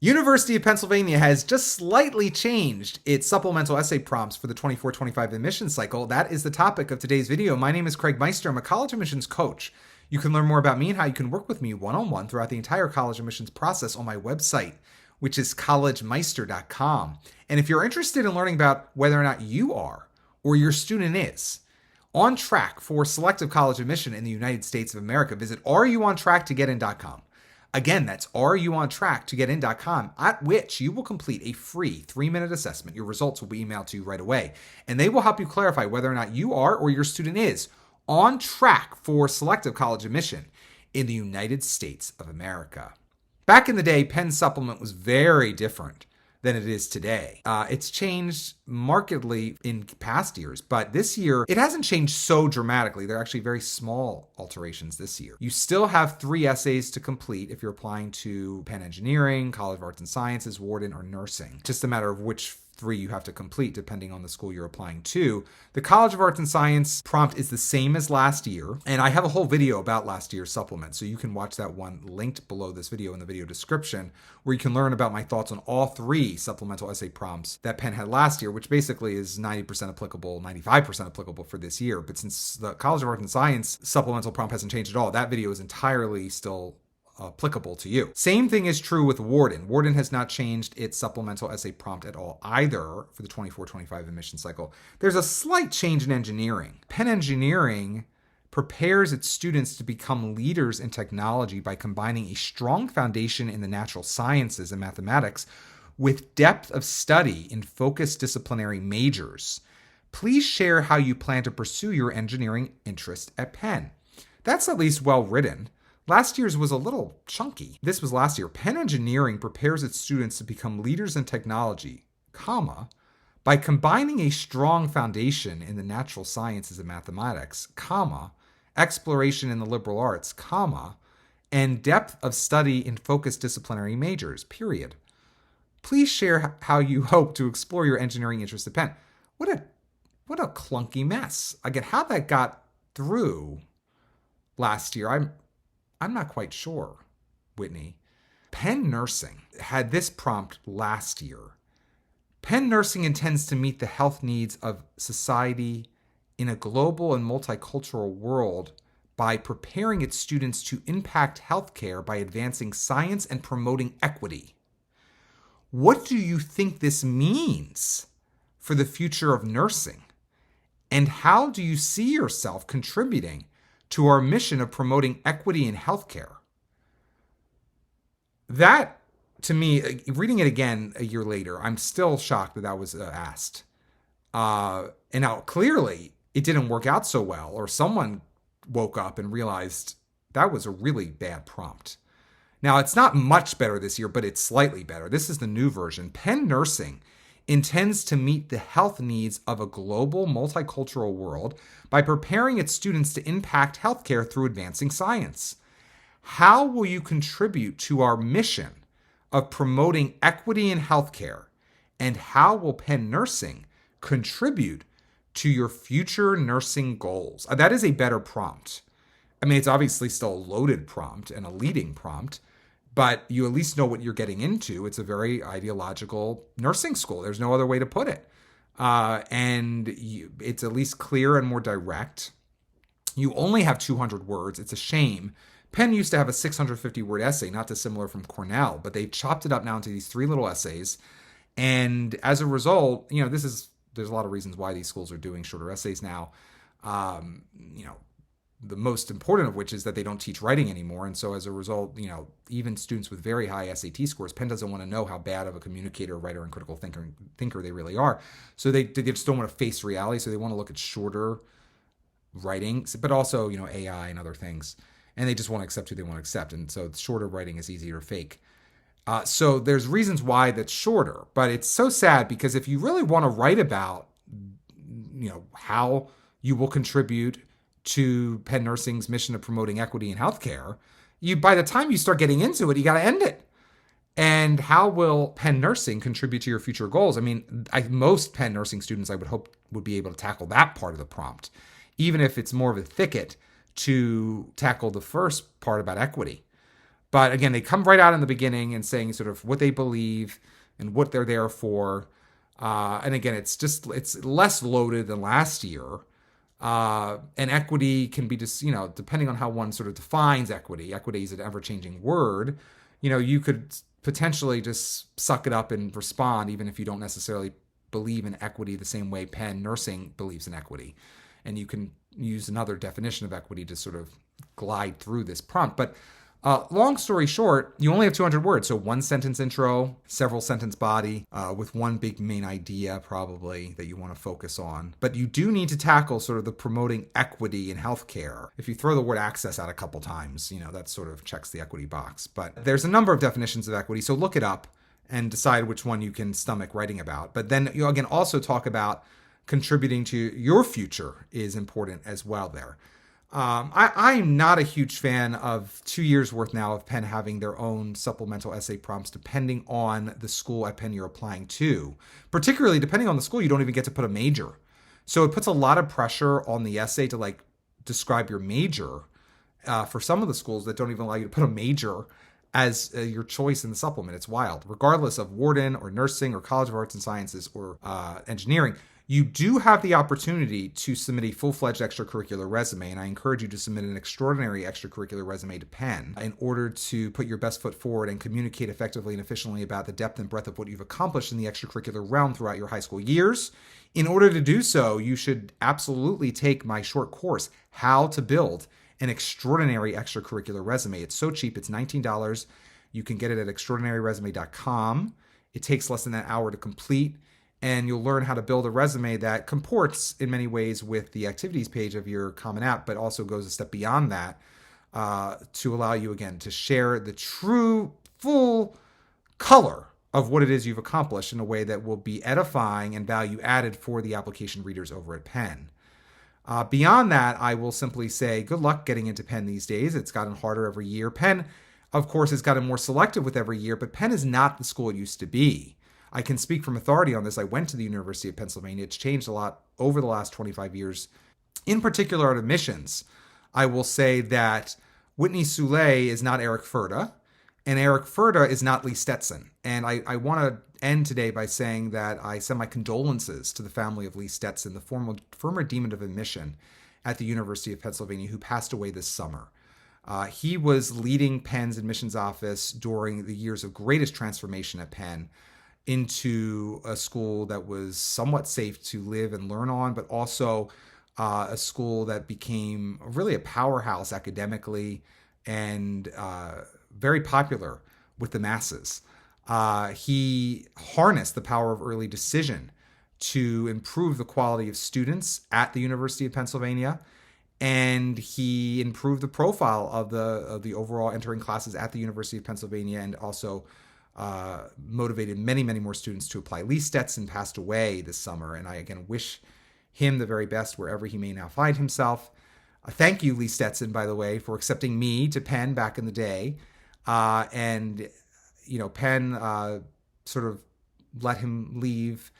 University of Pennsylvania has just slightly changed its supplemental essay prompts for the 24-25 admissions cycle. That is the topic of today's video. My name is Craig Meister. I'm a college admissions coach. You can learn more about me and how you can work with me one-on-one throughout the entire college admissions process on my website, which is collegemeister.com. And if you're interested in learning about whether or not you are or your student is on track for selective college admission in the United States of America, visit areyouontracktogetin.com. Again, that's areyouontracktogetin.com, at which you will complete a free 3-minute assessment. Your results will be emailed to you right away, and they will help you clarify whether or not you are or your student is on track for selective college admission in the United States of America. Back in the day, Penn supplement was very different than it is today. It's changed markedly in past years, but this year it hasn't changed so dramatically. They're actually very small alterations this year. You still have 3 essays to complete if you're applying to Penn Engineering, College of Arts and Sciences, Wharton, or Nursing. Just a matter of which 3 you have to complete depending on the school you're applying to. The College of Arts and Science prompt is the same as last year, and I have a whole video about last year's supplement, so you can watch that one linked below this video in the video description, where you can learn about my thoughts on all 3 supplemental essay prompts that Penn had last year, which basically is 90% applicable, 95% applicable for this year. But since the College of Arts and Science supplemental prompt hasn't changed at all, that video is entirely still applicable to you. Same thing is true with Wharton. Wharton has not changed its supplemental essay prompt at all either for the 24-25 admission cycle. There's a slight change in engineering. Penn Engineering prepares its students to become leaders in technology by combining a strong foundation in the natural sciences and mathematics with depth of study in focused disciplinary majors. Please share how you plan to pursue your engineering interest at Penn. That's at least well written. Last year's was a little chunky. This was last year. Penn Engineering prepares its students to become leaders in technology, comma, by combining a strong foundation in the natural sciences and mathematics, comma, exploration in the liberal arts, comma, and depth of study in focused disciplinary majors, period. Please share how you hope to explore your engineering interest at Penn. What a clunky mess. Again, how that got through last year, I'm not quite sure, Whitney. Penn Nursing had this prompt last year. Penn Nursing intends to meet the health needs of society in a global and multicultural world by preparing its students to impact healthcare by advancing science and promoting equity. What do you think this means for the future of nursing? And how do you see yourself contributing to our mission of promoting equity in healthcare? That, to me, reading it again a year later, I'm still shocked that was asked. And now, clearly, it didn't work out so well, or someone woke up and realized that was a really bad prompt. Now, it's not much better this year, but it's slightly better. This is the new version. Penn Nursing intends to meet the health needs of a global, multicultural world by preparing its students to impact healthcare through advancing science. How will you contribute to our mission of promoting equity in healthcare? And how will Penn Nursing contribute to your future nursing goals? That is a better prompt. I mean, it's obviously still a loaded prompt and a leading prompt, but you at least know what you're getting into. It's a very ideological nursing school. There's no other way to put it. It's at least clear and more direct. You only have 200 words. It's a shame. Penn used to have a 650-word essay, not dissimilar from Cornell, but they've chopped it up now into these 3 little essays. And as a result, there's a lot of reasons why these schools are doing shorter essays now. The most important of which is that they don't teach writing anymore. And so as a result, even students with very high SAT scores, Penn doesn't want to know how bad of a communicator, writer, and critical thinker they really are. So they just don't want to face reality. So they want to look at shorter writing, but also, AI and other things. And they just want to accept who they want to accept. And so shorter writing is easier to fake. So there's reasons why that's shorter. But it's so sad because if you really want to write about, how you will contribute to Penn Nursing's mission of promoting equity in healthcare, by the time you start getting into it, you got to end it. And how will Penn Nursing contribute to your future goals? I mean, most Penn Nursing students, I would hope, would be able to tackle that part of the prompt, even if it's more of a thicket to tackle the first part about equity. But again, they come right out in the beginning and saying sort of what they believe and what they're there for. And again, it's less loaded than last year. And equity can be just, depending on how one sort of defines equity. Equity is an ever-changing word. You could potentially just suck it up and respond, even if you don't necessarily believe in equity the same way Penn Nursing believes in equity. And you can use another definition of equity to sort of glide through this prompt. But long story short, you only have 200 words. So one sentence intro, several sentence body, with one big main idea probably that you want to focus on. But you do need to tackle sort of the promoting equity in healthcare. If you throw the word access out a couple times, that sort of checks the equity box. But there's a number of definitions of equity. So look it up and decide which one you can stomach writing about. But then you again also talk about contributing to your future is important as well there. I'm not a huge fan of 2 years worth now of Penn having their own supplemental essay prompts depending on the school at Penn you're applying to. Particularly depending on the school, you don't even get to put a major. So it puts a lot of pressure on the essay to describe your major for some of the schools that don't even allow you to put a major as your choice in the supplement. It's wild. Regardless of Wharton or nursing or College of Arts and Sciences or engineering, you do have the opportunity to submit a full-fledged extracurricular resume, and I encourage you to submit an extraordinary extracurricular resume to Penn in order to put your best foot forward and communicate effectively and efficiently about the depth and breadth of what you've accomplished in the extracurricular realm throughout your high school years. In order to do so, you should absolutely take my short course, How to Build an Extraordinary Extracurricular Resume. It's so cheap. It's $19. You can get it at extraordinaryresume.com. It takes less than an hour to complete, and you'll learn how to build a resume that comports in many ways with the activities page of your Common App, but also goes a step beyond that to allow you, again, to share the true, full color of what it is you've accomplished in a way that will be edifying and value added for the application readers over at Penn. Beyond that, I will simply say good luck getting into Penn these days. It's gotten harder every year. Penn, of course, has gotten more selective with every year, but Penn is not the school it used to be. I can speak from authority on this. I went to the University of Pennsylvania. It's changed a lot over the last 25 years. In particular, at admissions, I will say that Whitney Soule is not Eric Furta, and Eric Furta is not Lee Stetson. And I want to end today by saying that I send my condolences to the family of Lee Stetson, the former dean of admission at the University of Pennsylvania, who passed away this summer. He was leading Penn's admissions office during the years of greatest transformation at Penn into a school that was somewhat safe to live and learn on, but also a school that became really a powerhouse academically and very popular with the masses. He harnessed the power of early decision to improve the quality of students at the University of Pennsylvania, and he improved the profile of the overall entering classes at the University of Pennsylvania, and also motivated many, many more students to apply. Lee Stetson passed away this summer, and I again wish him the very best wherever he may now find himself. Thank you, Lee Stetson, by the way, for accepting me to Penn back in the day. And Penn sort of let him leave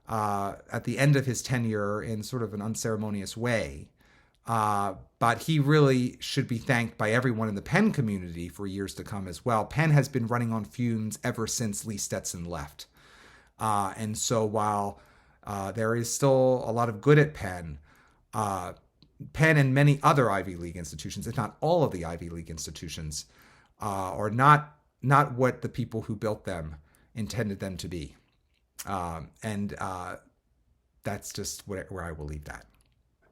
at the end of his tenure in sort of an unceremonious way. But he really should be thanked by everyone in the Penn community for years to come as well. Penn has been running on fumes ever since Lee Stetson left. And so while there is still a lot of good at Penn, Penn and many other Ivy League institutions, if not all of the Ivy League institutions, are not what the people who built them intended them to be. And that's just where I will leave that.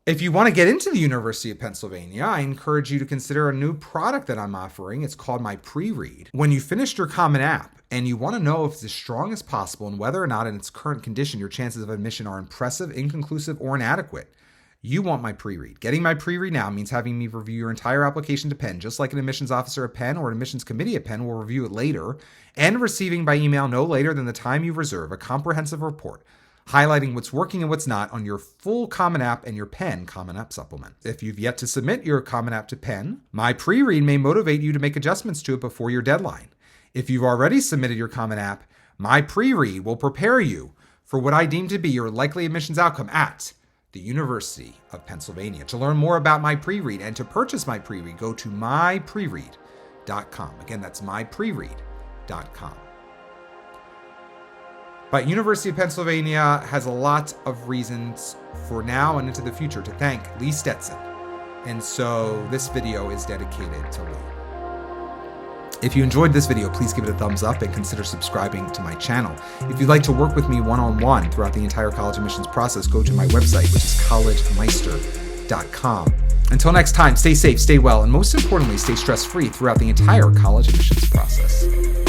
If you want to get into the University of Pennsylvania, I encourage you to consider a new product that I'm offering. It's called my pre-read. When you finished your Common App and you want to know if it's as strong as possible and whether or not in its current condition your chances of admission are impressive, inconclusive, or inadequate, you want my pre-read. Getting my pre-read now means having me review your entire application to Penn, just like an admissions officer at Penn or an admissions committee at Penn will review it later, and receiving by email no later than the time you reserve a comprehensive report highlighting what's working and what's not on your full Common App and your Penn Common App supplement. If you've yet to submit your Common App to Penn, my pre-read may motivate you to make adjustments to it before your deadline. If you've already submitted your Common App, my pre-read will prepare you for what I deem to be your likely admissions outcome at the University of Pennsylvania. To learn more about my pre-read and to purchase my pre-read, go to mypreread.com. mypreread.com. Again, that's mypreread.com. But University of Pennsylvania has a lot of reasons for now and into the future to thank Lee Stetson. And so this video is dedicated to Lee. If you enjoyed this video, please give it a thumbs up and consider subscribing to my channel. If you'd like to work with me one-on-one throughout the entire college admissions process, go to my website, which is collegemeister.com. Until next time, stay safe, stay well, and most importantly, stay stress-free throughout the entire college admissions process.